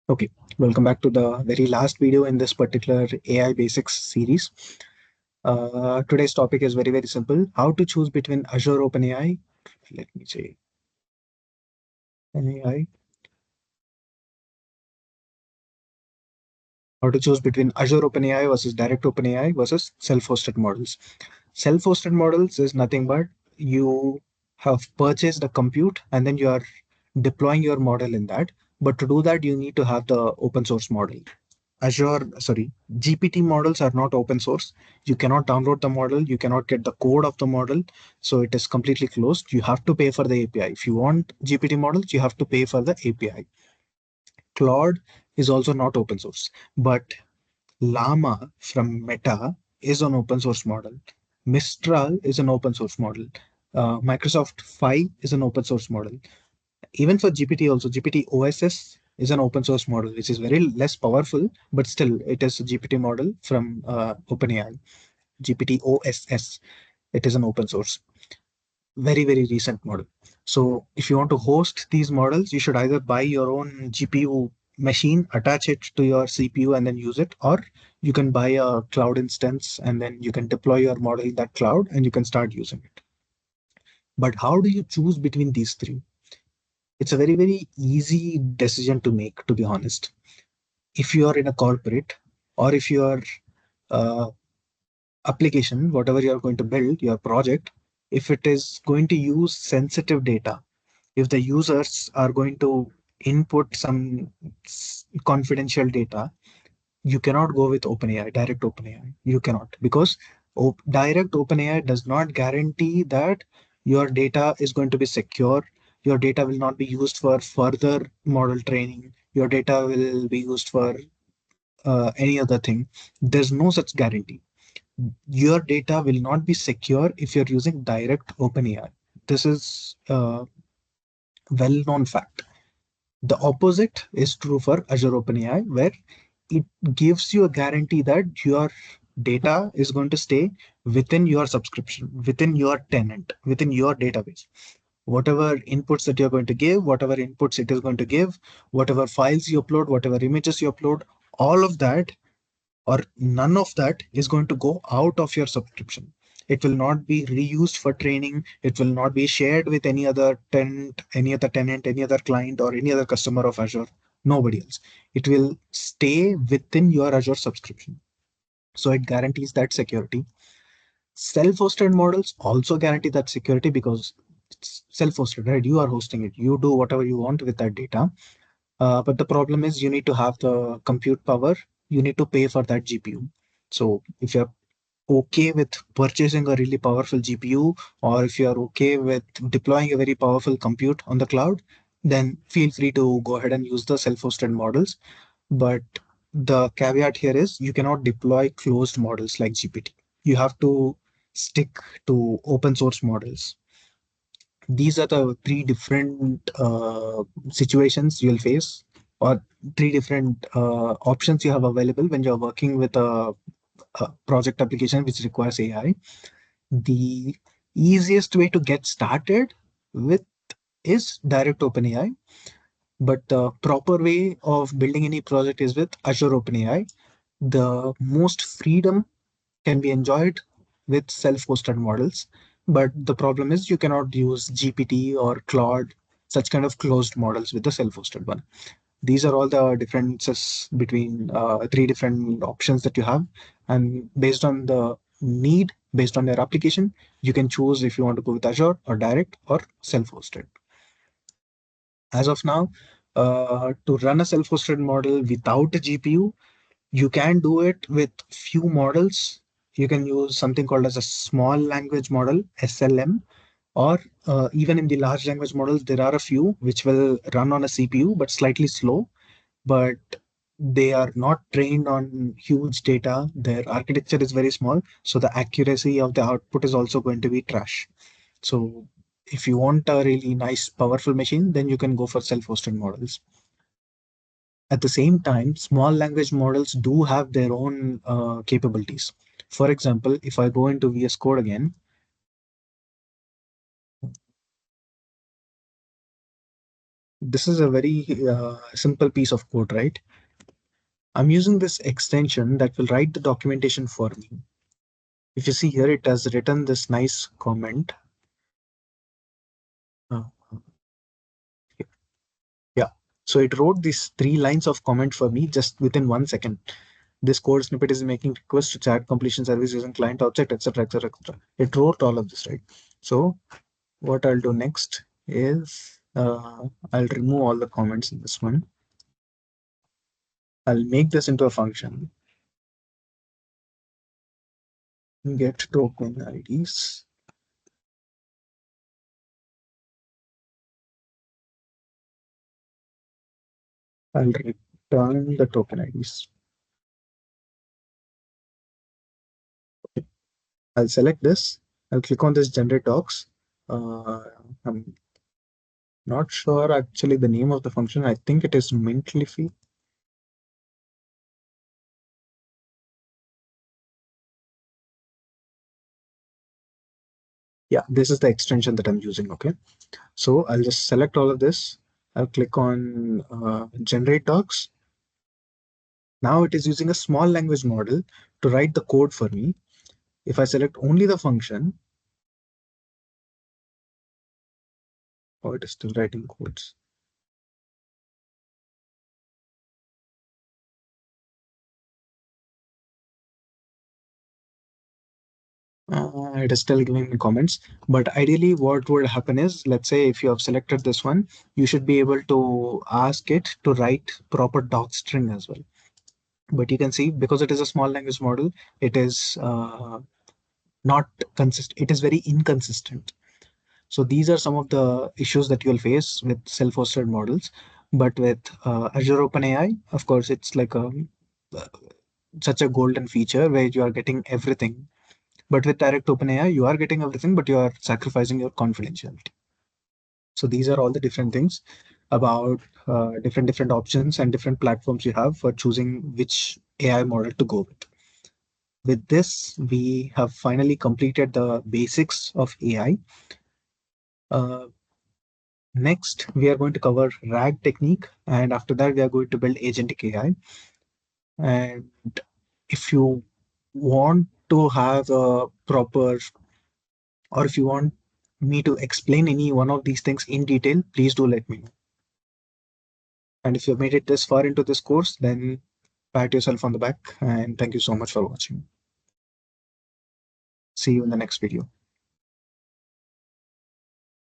Okay, welcome back to the very last video in this particular AI basics series. Today's topic is very simple: how to choose between Azure OpenAI. Let me say AI. How to choose between Azure OpenAI versus direct OpenAI versus self-hosted models. Self-hosted models is nothing but you have purchased a compute and then you are deploying your model in that. But to do that, you need to have the open source model. GPT models are not open source. You cannot download the model. You cannot get the code of the model. So it is completely closed. You have to pay for the API. If you want GPT models, you have to pay for the API. Claude is also not open source, but Llama from Meta is an open source model. Mistral is an open source model. Microsoft 5 is an open source model. Even for GPT also, GPT OSS is an open source model, which is very less powerful, but still it is a GPT model from OpenAI. GPT OSS, it is an open source, very recent model. So if you want to host these models, you should either buy your own GPU machine, attach it to your CPU and then use it, or you can buy a cloud instance and then you can deploy your model in that cloud and you can start using it. But how do you choose between these three? It's a very easy decision to make, to be honest. If you are in a corporate or if your uh, application, whatever you are going to build, your project, if it is going to use sensitive data, if the users are going to input some confidential data, you cannot go with OpenAI, direct OpenAI. You cannot, because direct OpenAI does not guarantee that your data is going to be secure. Your data will not be used for further model training. Your data will be used for any other thing. There's no such guarantee. Your data will not be secure if you're using direct OpenAI. This is a well-known fact. The opposite is true for Azure OpenAI, where it gives you a guarantee that your data is going to stay within your subscription, within your tenant, within your database. Whatever inputs that you're going to give, whatever inputs it is going to give, whatever files you upload, whatever images you upload, all of that or none of that is going to go out of your subscription. It will not be reused for training. It will not be shared with any other client, or any other customer of Azure. Nobody else. It will stay within your Azure subscription. So it guarantees that security. Self-hosted models also guarantee that security because it's self-hosted, right? You are hosting it. You do whatever you want with that data. But the problem is you need to have the compute power. You need to pay for that GPU. So if you're okay with purchasing a really powerful GPU, or if you're okay with deploying a very powerful compute on the cloud, then feel free to go ahead and use the self-hosted models. But the caveat here is you cannot deploy closed models like GPT. You have to stick to open source models. These are the three different situations you'll face, or three different options you have available when you're working with a project application which requires AI. The easiest way to get started with is direct OpenAI, but the proper way of building any project is with Azure OpenAI. The most freedom can be enjoyed with self-hosted models, but the problem is you cannot use GPT or Claude, such kind of closed models with the self-hosted one. These are all the differences between three different options that you have, and based on the need, based on your application, you can choose if you want to go with Azure or direct or self-hosted. As of now, to run a self-hosted model without a GPU, you can do it with few models. You can use something called as a small language model, SLM, or even in the large language models, there are a few which will run on a CPU but slightly slow, but they are not trained on huge data. Their architecture is very small, so the accuracy of the output is also going to be trash. So if you want a really nice, powerful machine, then you can go for self-hosted models. At the same time, small language models do have their own capabilities. For example, if I go into VS Code again, This is a very simple piece of code, right? I'm using this extension that will write the documentation for me. If you see here, it has written this nice comment. Uh, yeah. So it wrote these 3 lines of comment for me just within 1 second. This code snippet is making requests to chat completion service using client object, etc., etc., etc. It wrote all of this, right? So what I'll do next is I'll remove all the comments in this one. I'll make this into a function. Get token IDs. I'll return the token IDs. I'll select this. I'll click on this generate docs. I'm not sure actually the name of the function. I think it is Mintliffy. Yeah, this is the extension that I'm using. Okay. So I'll just select all of this. I'll click on generate docs. Now it is using a small language model to write the code for me. If I select only the function, oh, it is still writing codes. It is still giving me comments, but ideally what would happen is, let's say if you have selected this one, you should be able to ask it to write proper doc string as well. But you can see, because it is a small language model, it is not consistent. It is very inconsistent. So these are some of the issues that you'll face with self-hosted models. But with Azure OpenAI, of course, it's like a such a golden feature where you are getting everything. But with direct OpenAI, you are getting everything, but you are sacrificing your confidentiality. So these are all the different things about different options and different platforms you have for choosing which AI model to go with. With this, we have finally completed the basics of AI. Uh, Next, we are going to cover RAG technique, and after that, we are going to build agentic AI. And if you want to have a proper, or if you want me to explain any one of these things in detail, please do let me know. And if you've made it this far into this course, then pat yourself on the back and thank you so much for watching. See you in the next video.